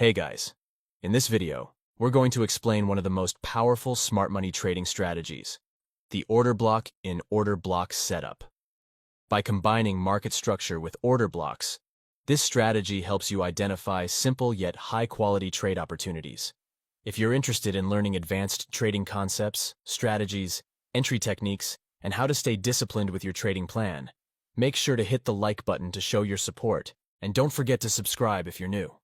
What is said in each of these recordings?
Hey guys, in this video, we're going to explain one of the most powerful smart money trading strategies, the order block in order block setup. By combining market structure with order blocks, this strategy helps you identify simple yet high-quality trade opportunities. If you're interested in learning advanced trading concepts, strategies, entry techniques, and how to stay disciplined with your trading plan, make sure to hit the like button to show your support, and don't forget to subscribe if you're new.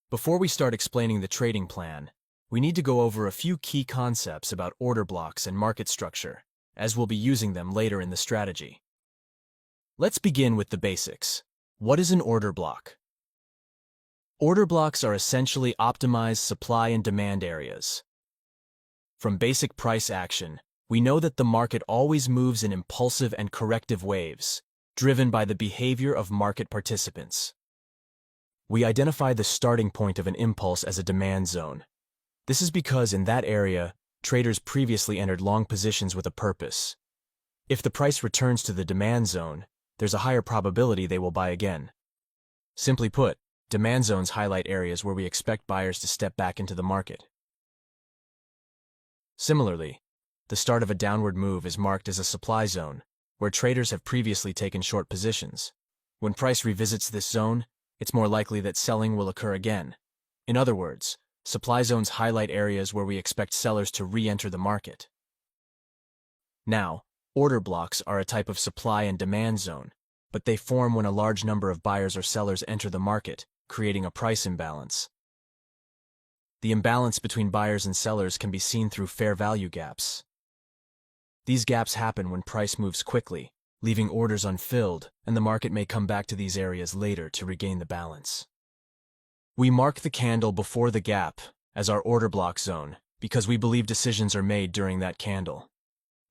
Before we start explaining the trading plan, we need to go over a few key concepts about order blocks and market structure, as we'll be using them later in the strategy. Let's begin with the basics. What is an order block? Order blocks are essentially optimized supply and demand areas. From basic price action, we know that the market always moves in impulsive and corrective waves, driven by the behavior of market participants. We identify the starting point of an impulse as a demand zone. This is because in that area, traders previously entered long positions with a purpose. If the price returns to the demand zone, there's a higher probability they will buy again. Simply put, demand zones highlight areas where we expect buyers to step back into the market. Similarly, the start of a downward move is marked as a supply zone, where traders have previously taken short positions. When price revisits this zone, it's more likely that selling will occur again. In other words, supply zones highlight areas where we expect sellers to re-enter the market. Now, order blocks are a type of supply and demand zone, but they form when a large number of buyers or sellers enter the market, creating a price imbalance. The imbalance between buyers and sellers can be seen through fair value gaps. These gaps happen when price moves quickly, leaving orders unfilled, and the market may come back to these areas later to regain the balance. We mark the candle before the gap as our order block zone because we believe decisions are made during that candle.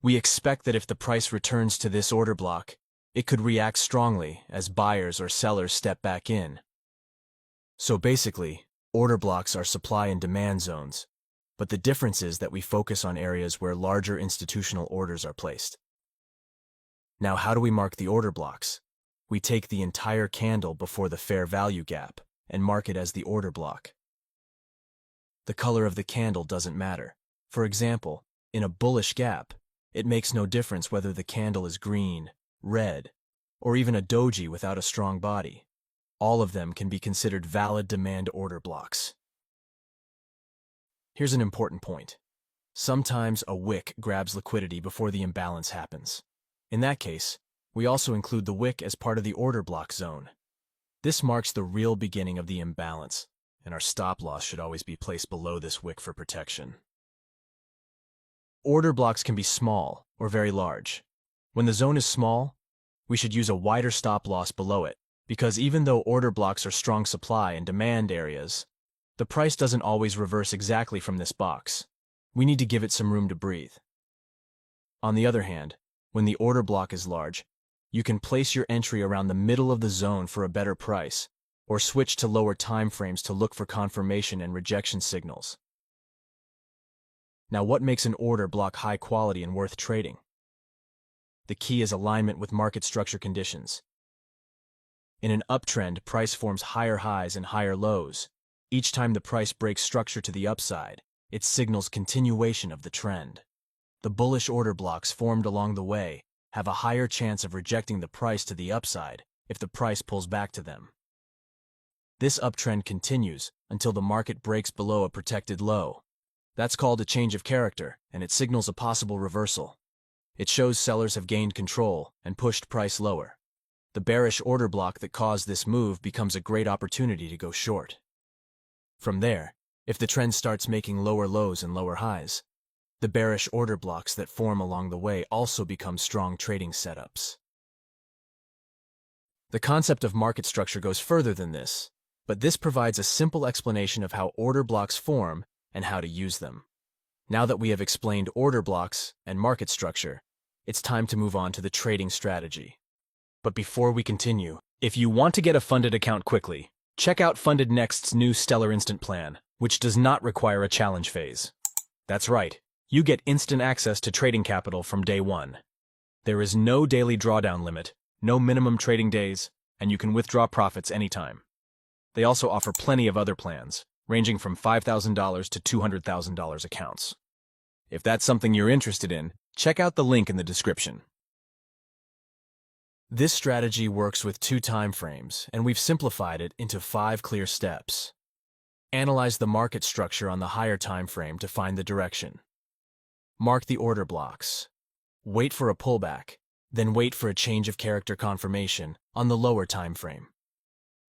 We expect that if the price returns to this order block, it could react strongly as buyers or sellers step back in. So basically, order blocks are supply and demand zones, but the difference is that we focus on areas where larger institutional orders are placed. Now, how do we mark the order blocks? We take the entire candle before the fair value gap and mark it as the order block. The color of the candle doesn't matter. For example, in a bullish gap, it makes no difference whether the candle is green, red, or even a doji without a strong body. All of them can be considered valid demand order blocks. Here's an important point. Sometimes a wick grabs liquidity before the imbalance happens. In that case, we also include the wick as part of the order block zone. This marks the real beginning of the imbalance, and our stop loss should always be placed below this wick for protection. Order blocks can be small or very large. When the zone is small, we should use a wider stop loss below it, because even though order blocks are strong supply and demand areas, the price doesn't always reverse exactly from this box. We need to give it some room to breathe. On the other hand, when the order block is large, you can place your entry around the middle of the zone for a better price, or switch to lower time frames to look for confirmation and rejection signals. Now, what makes an order block high quality and worth trading? The key is alignment with market structure conditions. In an uptrend, price forms higher highs and higher lows. Each time the price breaks structure to the upside, it signals continuation of the trend. The bullish order blocks formed along the way have a higher chance of rejecting the price to the upside if the price pulls back to them. This uptrend continues until the market breaks below a protected low. That's called a change of character, and it signals a possible reversal. It shows sellers have gained control and pushed price lower. The bearish order block that caused this move becomes a great opportunity to go short. From there, if the trend starts making lower lows and lower highs, the bearish order blocks that form along the way also become strong trading setups. The concept of market structure goes further than this, but this provides a simple explanation of how order blocks form and how to use them. Now that we have explained order blocks and market structure, it's time to move on to the trading strategy. But before we continue, if you want to get a funded account quickly, check out Funded Next's new Stellar Instant Plan. which does not require a challenge phase. That's right, you get instant access to trading capital from day one. There is no daily drawdown limit, no minimum trading days, and you can withdraw profits anytime. They also offer plenty of other plans, ranging from $5,000 to $200,000 accounts. If that's something you're interested in, check out the link in the description. This strategy works with 2 time frames, and we've simplified it into 5 clear steps. Analyze the market structure on the higher time frame to find the direction. Mark the order blocks. Wait for a pullback, then wait for a change of character confirmation on the lower time frame.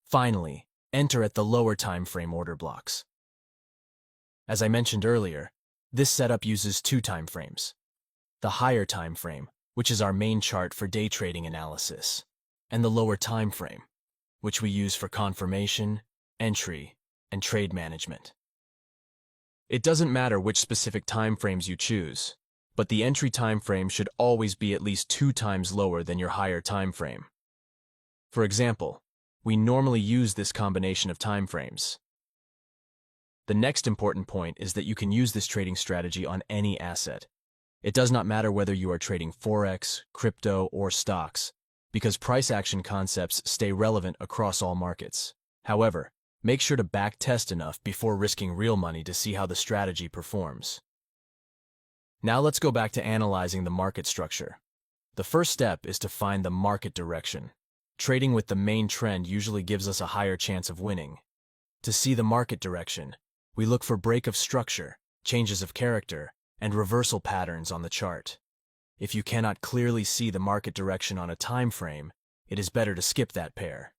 Finally, enter at the lower time frame order blocks. As I mentioned earlier, this setup uses 2 time frames. The higher time frame, which is our main chart for day trading analysis, and the lower time frame, which we use for confirmation, entry, and trade management. It doesn't matter which specific time frames you choose, but the entry time frame should always be at least 2 times lower than your higher time frame. For example, we normally use this combination of time frames. The next important point is that you can use this trading strategy on any asset. It does not matter whether you are trading Forex, crypto, or stocks, because price action concepts stay relevant across all markets. However, make sure to back-test enough before risking real money to see how the strategy performs. Now let's go back to analyzing the market structure. The first step is to find the market direction. Trading with the main trend usually gives us a higher chance of winning. To see the market direction, we look for break of structure, changes of character, and reversal patterns on the chart. If you cannot clearly see the market direction on a time frame, it is better to skip that pair.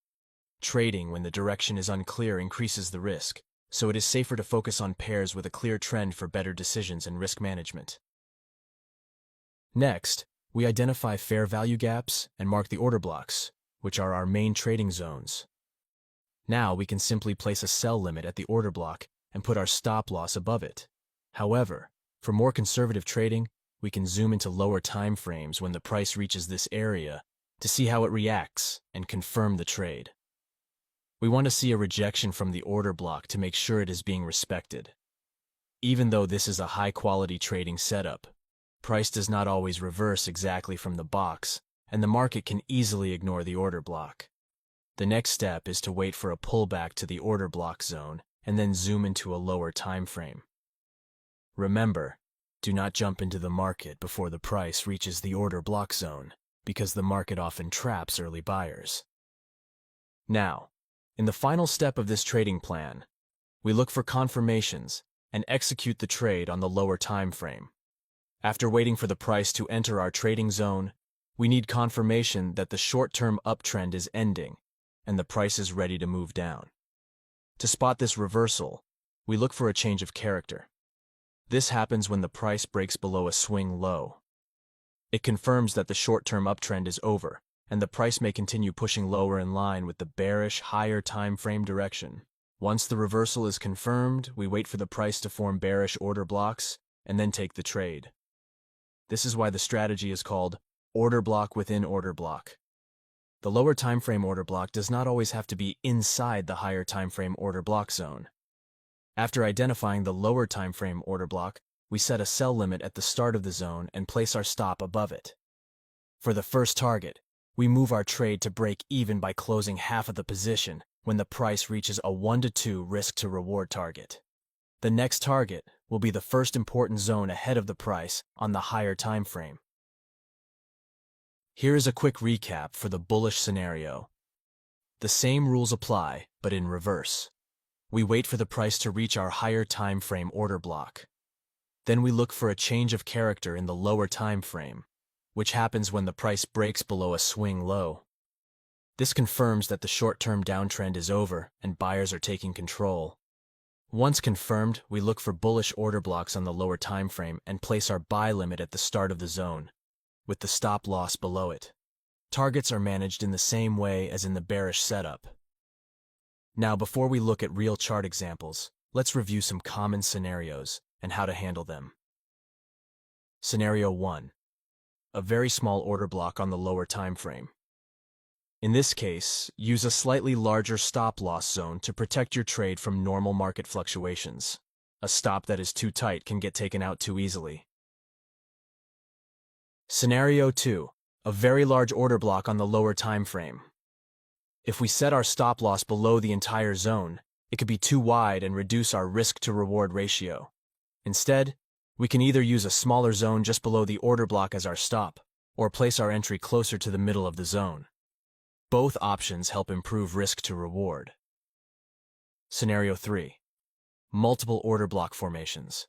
Trading when the direction is unclear increases the risk, so it is safer to focus on pairs with a clear trend for better decisions and risk management. Next, we identify fair value gaps and mark the order blocks, which are our main trading zones. Now we can simply place a sell limit at the order block and put our stop loss above it. However, for more conservative trading, we can zoom into lower time frames when the price reaches this area to see how it reacts and confirm the trade. We want to see a rejection from the order block to make sure it is being respected. Even though this is a high-quality trading setup, price does not always reverse exactly from the box, and the market can easily ignore the order block. The next step is to wait for a pullback to the order block zone and then zoom into a lower time frame. Remember, do not jump into the market before the price reaches the order block zone, because the market often traps early buyers. Now, in the final step of this trading plan, we look for confirmations and execute the trade on the lower time frame. After waiting for the price to enter our trading zone, we need confirmation that the short-term uptrend is ending and the price is ready to move down. To spot this reversal, we look for a change of character. This happens when the price breaks below a swing low. It confirms that the short-term uptrend is over, and the price may continue pushing lower in line with the bearish, higher time frame direction. Once the reversal is confirmed, we wait for the price to form bearish order blocks and then take the trade. This is why the strategy is called order block within order block. The lower time frame order block does not always have to be inside the higher time frame order block zone. After identifying the lower time frame order block, we set a sell limit at the start of the zone and place our stop above it. For the first target, we move our trade to break even by closing half of the position when the price reaches a 1 to 2 risk to reward target. The next target will be the first important zone ahead of the price on the higher time frame. Here is a quick recap for the bullish scenario. The same rules apply, but in reverse. We wait for the price to reach our higher time frame order block. Then we look for a change of character in the lower time frame, which happens when the price breaks below a swing low. This confirms that the short-term downtrend is over and buyers are taking control. Once confirmed, we look for bullish order blocks on the lower time frame and place our buy limit at the start of the zone, with the stop loss below it. Targets are managed in the same way as in the bearish setup. Now, before we look at real chart examples, let's review some common scenarios and how to handle them. Scenario 1. A very small order block on the lower time frame. In this case, use a slightly larger stop-loss zone to protect your trade from normal market fluctuations. A stop that is too tight can get taken out too easily. Scenario 2. A very large order block on the lower time frame. If we set our stop-loss below the entire zone, it could be too wide and reduce our risk-to-reward ratio. Instead, we can either use a smaller zone just below the order block as our stop, or place our entry closer to the middle of the zone. Both options help improve risk to reward. Scenario 3. Multiple order block formations.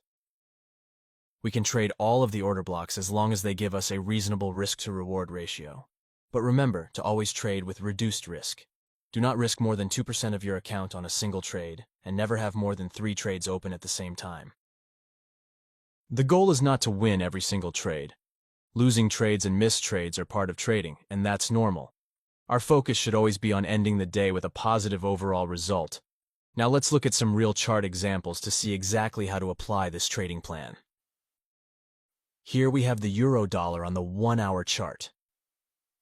We can trade all of the order blocks as long as they give us a reasonable risk to reward ratio. But remember to always trade with reduced risk. Do not risk more than 2% of your account on a single trade, and never have more than 3 trades open at the same time. The goal is not to win every single trade. Losing trades and missed trades are part of trading, and that's normal. Our focus should always be on ending the day with a positive overall result. Now let's look at some real chart examples to see exactly how to apply this trading plan. Here we have the euro-dollar on the 1-hour chart.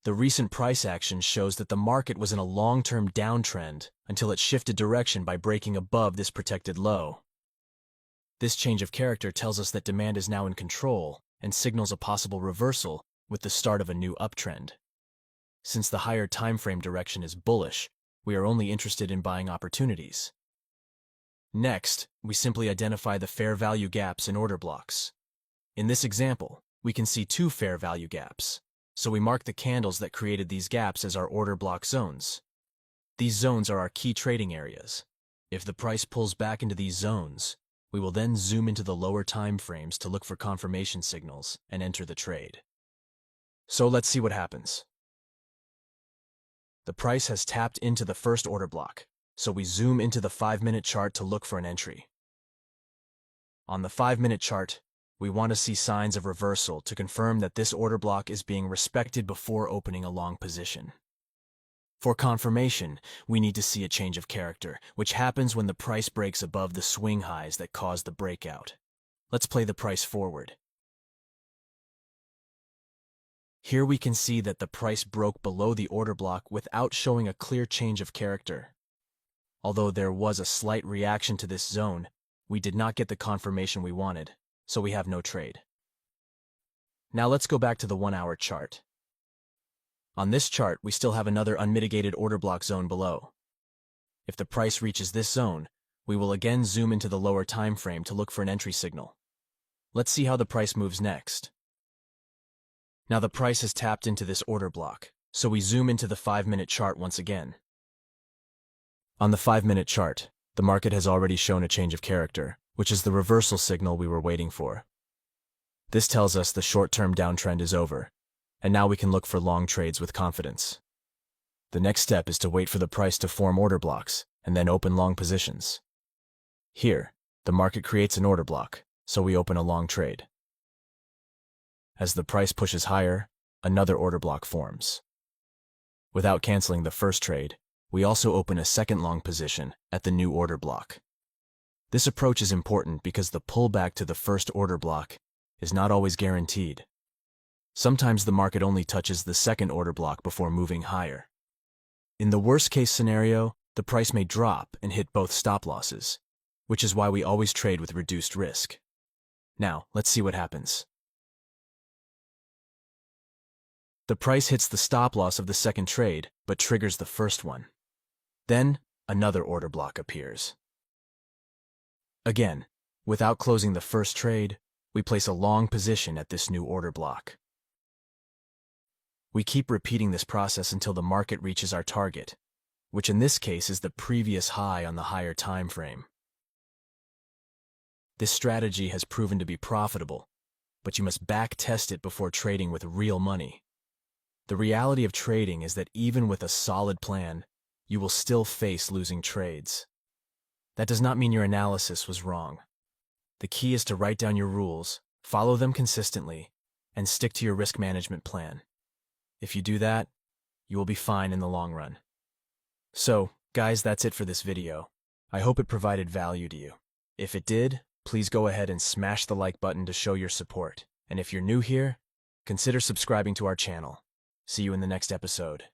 The recent price action shows that the market was in a long-term downtrend until it shifted direction by breaking above this protected low. This change of character tells us that demand is now in control and signals a possible reversal with the start of a new uptrend. Since the higher time frame direction is bullish, we are only interested in buying opportunities. Next, we simply identify the fair value gaps in order blocks. In this example, we can see 2 fair value gaps, so we mark the candles that created these gaps as our order block zones. These zones are our key trading areas. If the price pulls back into these zones, we will then zoom into the lower time frames to look for confirmation signals and enter the trade. So let's see what happens. The price has tapped into the first order block, so we zoom into the 5-minute chart to look for an entry. On the 5-minute chart, we want to see signs of reversal to confirm that this order block is being respected before opening a long position. For confirmation, we need to see a change of character, which happens when the price breaks above the swing highs that caused the breakout. Let's play the price forward. Here we can see that the price broke below the order block without showing a clear change of character. Although there was a slight reaction to this zone, we did not get the confirmation we wanted, so we have no trade. Now let's go back to the 1-hour chart. On this chart, we still have another unmitigated order block zone below. If the price reaches this zone, we will again zoom into the lower time frame to look for an entry signal. Let's see how the price moves next. Now the price has tapped into this order block, so we zoom into the 5-minute chart once again. On the 5-minute chart, the market has already shown a change of character, which is the reversal signal we were waiting for. This tells us the short-term downtrend is over, and now we can look for long trades with confidence. The next step is to wait for the price to form order blocks, and then open long positions. Here, the market creates an order block, so we open a long trade. As the price pushes higher, another order block forms. Without canceling the first trade, we also open a second long position at the new order block. This approach is important because the pullback to the first order block is not always guaranteed. Sometimes the market only touches the second order block before moving higher. In the worst-case scenario, the price may drop and hit both stop losses, which is why we always trade with reduced risk. Now, let's see what happens. The price hits the stop loss of the second trade, but triggers the first one. Then, another order block appears. Again, without closing the first trade, we place a long position at this new order block. We keep repeating this process until the market reaches our target, which in this case is the previous high on the higher time frame. This strategy has proven to be profitable, but you must back-test it before trading with real money. The reality of trading is that even with a solid plan, you will still face losing trades. That does not mean your analysis was wrong. The key is to write down your rules, follow them consistently, and stick to your risk management plan. If you do that, you will be fine in the long run. So, guys, that's it for this video. I hope it provided value to you. If it did, please go ahead and smash the like button to show your support. And if you're new here, consider subscribing to our channel. See you in the next episode.